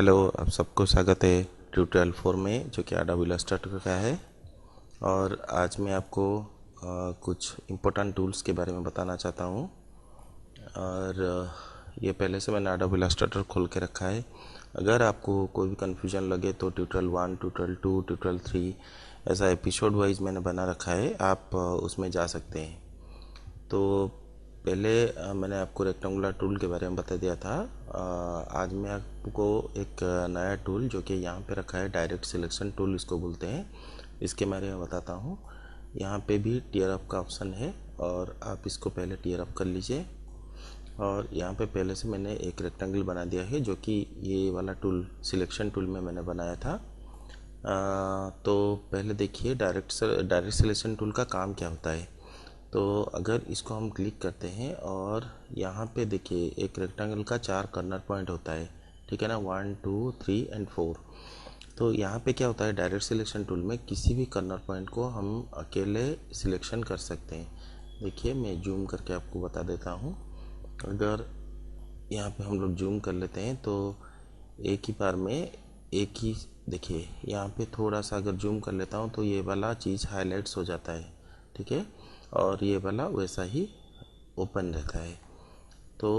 Hello, आप सबको स्वागत है ट्यूटोरियल 4 में, जो कि एडोबी इलस्ट्रेटर का है। और आज मैं आपको कुछ इम्पोर्टेंट टूल्स के बारे में बताना चाहता हूँ। और ये पहले से मैंने एडोबी इलस्ट्रेटर खोल के रखा है। अगर आपको कोई भी कन्फ्यूजन लगे तो ट्यूटोरियल 1, ट्यूटोरियल 2, ट्यूटोरियल 3 ऐसा एपिसोड वाइज मैंने बना रखा है, आप उसमें जा सकते हैं। तो पहले मैंने आपको रेक्टेंगुलर टूल के बारे में बता दिया था। आज मैं आपको एक नया टूल जो कि यहाँ पे रखा है, डायरेक्ट सिलेक्शन टूल इसको बोलते हैं, इसके बारे में बताता हूँ। यहाँ पे भी टियर अप का ऑप्शन है और आप इसको पहले टियर अप कर लीजिए। और यहाँ पे पहले से मैंने एक रेक्टेंगल बना दिया है, जो कि ये वाला टूल सिलेक्शन टूल में मैंने बनाया था। तो पहले देखिए डायरेक्ट सिलेक्शन टूल का काम क्या होता है। तो अगर इसको हम क्लिक करते हैं और यहाँ पे देखिए एक रेक्टेंगल का 4 कॉर्नर पॉइंट होता है, ठीक है ना, 1, 2, 3 एंड 4। तो यहाँ पे क्या होता है, डायरेक्ट सिलेक्शन टूल में किसी भी कॉर्नर पॉइंट को हम अकेले सिलेक्शन कर सकते हैं। देखिए मैं जूम करके आपको बता देता हूँ। अगर यहाँ पे हम लोग जूम कर लेते हैं तो एक ही बार में एक ही, देखिए यहाँ पे थोड़ा सा अगर जूम कर लेता हूँ तो ये वाला चीज़ हाईलाइट्स हो जाता है, ठीक है, और ये वाला वैसा ही ओपन रहता है। तो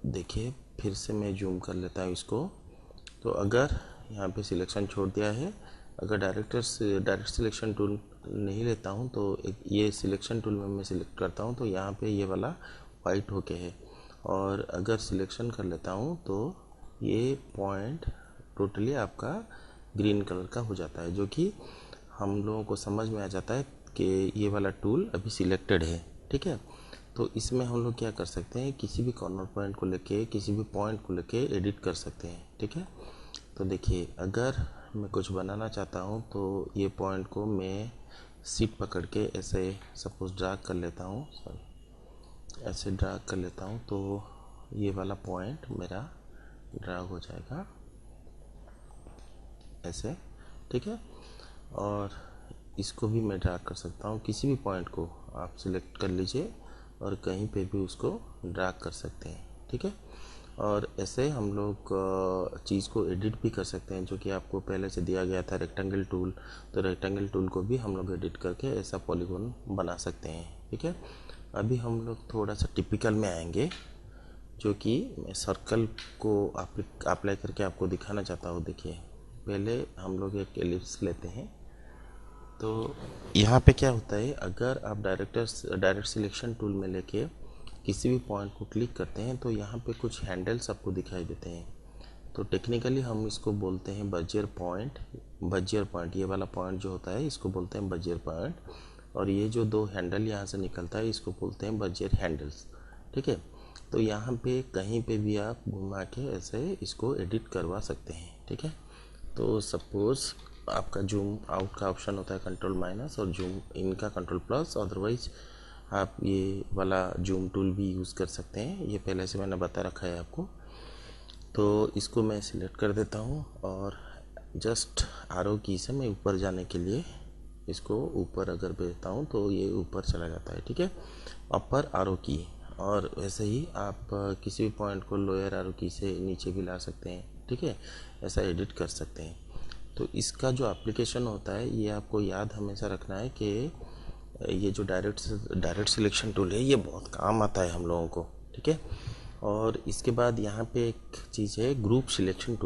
देखिए फिर से मैं जूम कर लेता हूँ इसको। तो अगर यहाँ पे सिलेक्शन छोड़ दिया है, अगर डायरेक्ट सिलेक्शन टूल नहीं लेता हूँ तो एक ये सिलेक्शन टूल में मैं सिलेक्ट करता हूँ तो यहाँ पे ये वाला वाइट होके है। और अगर सिलेक्शन कर लेता हूँ तो ये पॉइंट टोटली आपका ग्रीन कलर का हो जाता है, जो कि हम लोगों को समझ में आ जाता है कि ये वाला टूल अभी सिलेक्टेड है, ठीक है। तो इसमें हम लोग क्या कर सकते हैं, किसी भी कॉर्नर पॉइंट को लेके, किसी भी पॉइंट को लेके एडिट कर सकते हैं, ठीक है। तो देखिए अगर मैं कुछ बनाना चाहता हूँ तो ये पॉइंट को मैं सीट पकड़ के ऐसे सपोज ड्रैग कर लेता हूँ, ऐसे ड्रैग कर लेता हूँ तो ये वाला पॉइंट मेरा ड्रैग हो जाएगा ऐसे, ठीक है। और इसको भी मैं ड्रैग कर सकता हूँ, किसी भी पॉइंट को आप सिलेक्ट कर लीजिए और कहीं पे भी उसको ड्रैग कर सकते हैं, ठीक है। और ऐसे हम लोग चीज़ को एडिट भी कर सकते हैं, जो कि आपको पहले से दिया गया था रेक्टेंगल टूल। तो रेक्टेंगल टूल को भी हम लोग एडिट करके ऐसा पॉलीगॉन बना सकते हैं, ठीक है। अभी हम लोग थोड़ा सा टिपिकल में आएंगे, जो कि मैं सर्कल को अप्लाई करके आपको दिखाना चाहता हूँ। देखिए पहले हम लोग एक एलिप्स लेते हैं। तो यहाँ पे क्या होता है, अगर आप डायरेक्ट सिलेक्शन टूल में लेके किसी भी पॉइंट को क्लिक करते हैं तो यहाँ पे कुछ हैंडल्स आपको दिखाई देते हैं। तो टेक्निकली हम इसको बोलते हैं बजियर पॉइंट। ये वाला पॉइंट जो होता है इसको बोलते हैं बजियर पॉइंट। और ये जो दो हैंडल यहाँ से निकलता है इसको बोलते हैं बजियर हैंडल्स, ठीक है। तो यहाँ पे कहीं पे भी आप घुमा के ऐसे इसको एडिट करवा सकते हैं, ठीक है। तो सपोज़ आपका जूम आउट का ऑप्शन होता है कंट्रोल माइनस और जूम इन का कंट्रोल प्लस, अदरवाइज आप ये वाला जूम टूल भी यूज़ कर सकते हैं, ये पहले से मैंने बता रखा है आपको। तो इसको मैं सिलेक्ट कर देता हूँ और जस्ट आरो की से मैं ऊपर जाने के लिए इसको ऊपर अगर भेजता हूँ तो ये ऊपर चला जाता है, ठीक है, अपर आरो की। और वैसे ही आप किसी भी पॉइंट को लोअर आरो की से नीचे भी ला सकते हैं, ठीक है, ऐसा एडिट कर सकते हैं। तो इसका जो एप्लीकेशन होता है ये आपको याद हमेशा रखना है कि ये जो डायरेक्ट सिलेक्शन टूल है ये बहुत काम आता है हम लोगों को, ठीक है। और इसके बाद यहाँ पे एक चीज़ है ग्रुप सिलेक्शन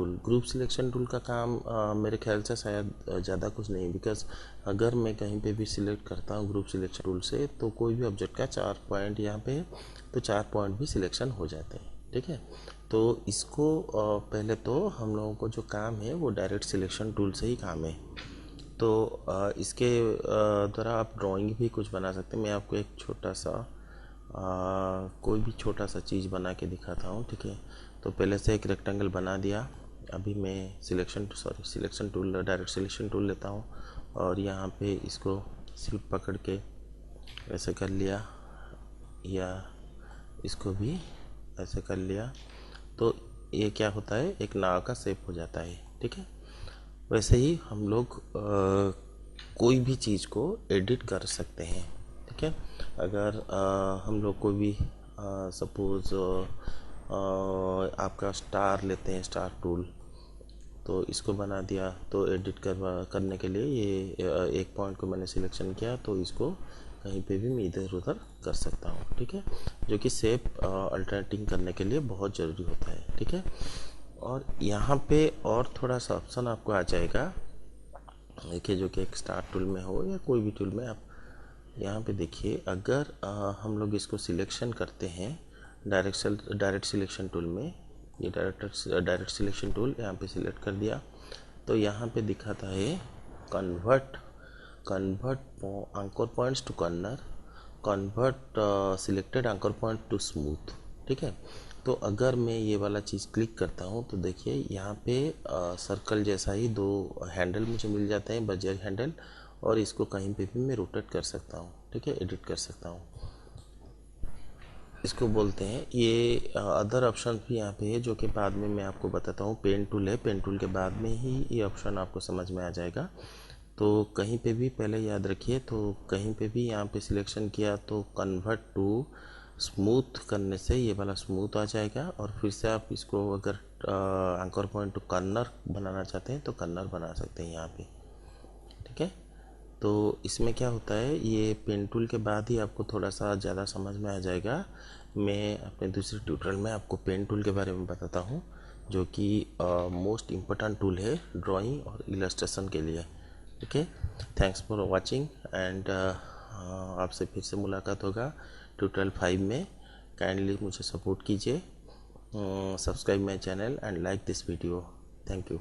टूल का काम मेरे ख्याल से शायद ज़्यादा कुछ नहीं, बिकॉज अगर मैं कहीं पे भी सिलेक्ट करता हूँ ग्रुप सिलेक्शन टूल से तो कोई भी ऑब्जेक्ट का 4 पॉइंट यहाँ पे है तो 4 पॉइंट भी सिलेक्शन हो जाते हैं, ठीक है। तो इसको पहले तो हम लोगों को जो काम है वो डायरेक्ट सिलेक्शन टूल से ही काम है। तो इसके द्वारा आप ड्राइंग भी कुछ बना सकते हैं। मैं आपको एक छोटा सा कोई भी छोटा सा चीज़ बना के दिखाता हूँ, ठीक है। तो पहले से एक रेक्टेंगल बना दिया। अभी मैं selection tool direct selection tool लेता हूँ और यहाँ पे इसको शिफ्ट पकड़ के ऐसे कर लिया, या इसको भी ऐसे कर लिया। तो ये क्या होता है, एक नाव का शेप हो जाता है, ठीक है। वैसे ही हम लोग कोई भी चीज़ को एडिट कर सकते हैं, ठीक है। अगर हम लोग कोई भी सपोज़ आपका स्टार लेते हैं, स्टार टूल। तो इसको बना दिया। तो एडिट करने के लिए ये एक पॉइंट को मैंने सिलेक्शन किया, तो इसको कहीं पे भी मैं इधर उधर कर सकता हूँ, ठीक है, जो कि शेप अल्टरनेटिंग करने के लिए बहुत ज़रूरी होता है, ठीक है। और यहाँ पे और थोड़ा सा ऑप्शन आपको आ जाएगा, देखिए, जो कि एक स्टार्ट टूल में हो या कोई भी टूल में, आप यहाँ पे देखिए, अगर हम लोग इसको सिलेक्शन करते हैं डायरेक्ट सिलेक्शन टूल में, ये डायरेक्ट सिलेक्शन टूल यहाँ पे सिलेक्ट कर दिया, तो यहाँ पे दिखाता है convert anchor points to corner, convert selected anchor point to smooth, ठीक है। तो अगर मैं ये वाला चीज़ क्लिक करता हूँ तो देखिए यहाँ पे सर्कल जैसा ही दो हैंडल मुझे मिल जाते हैं, बजर हैंडल, और इसको कहीं पे भी मैं रोटेट कर सकता हूँ, ठीक है, एडिट कर सकता हूँ। इसको बोलते हैं, ये अदर ऑप्शन भी यहाँ पे है, जो कि बाद में मैं आपको बताता हूँ। पेन टूल है, पेन टूल के बाद में ही ये ऑप्शन आपको समझ में आ जाएगा। तो कहीं पे भी पहले याद रखिए, तो कहीं पे भी यहाँ पे सिलेक्शन किया तो कन्वर्ट टू स्मूथ करने से ये वाला स्मूथ आ जाएगा, और फिर से आप इसको अगर एंकर पॉइंट टू कर्नर बनाना चाहते हैं तो कर्नर बना सकते हैं यहाँ पे, ठीक है। तो इसमें क्या होता है, ये पेन टूल के बाद ही आपको थोड़ा सा ज़्यादा समझ में आ जाएगा। मैं अपने दूसरे ट्यूटोरियल में आपको पेन टूल के बारे में बताता हूँ, जो कि मोस्ट इम्पोर्टेंट टूल है ड्राइंग और इलस्ट्रेशन के लिए, ठीक है। थैंक्स फॉर वॉचिंग एंड आपसे फिर से मुलाकात होगा ट्यूटोरियल 5 में। काइंडली मुझे सपोर्ट कीजिए, subscribe my channel and like this video. Thank you.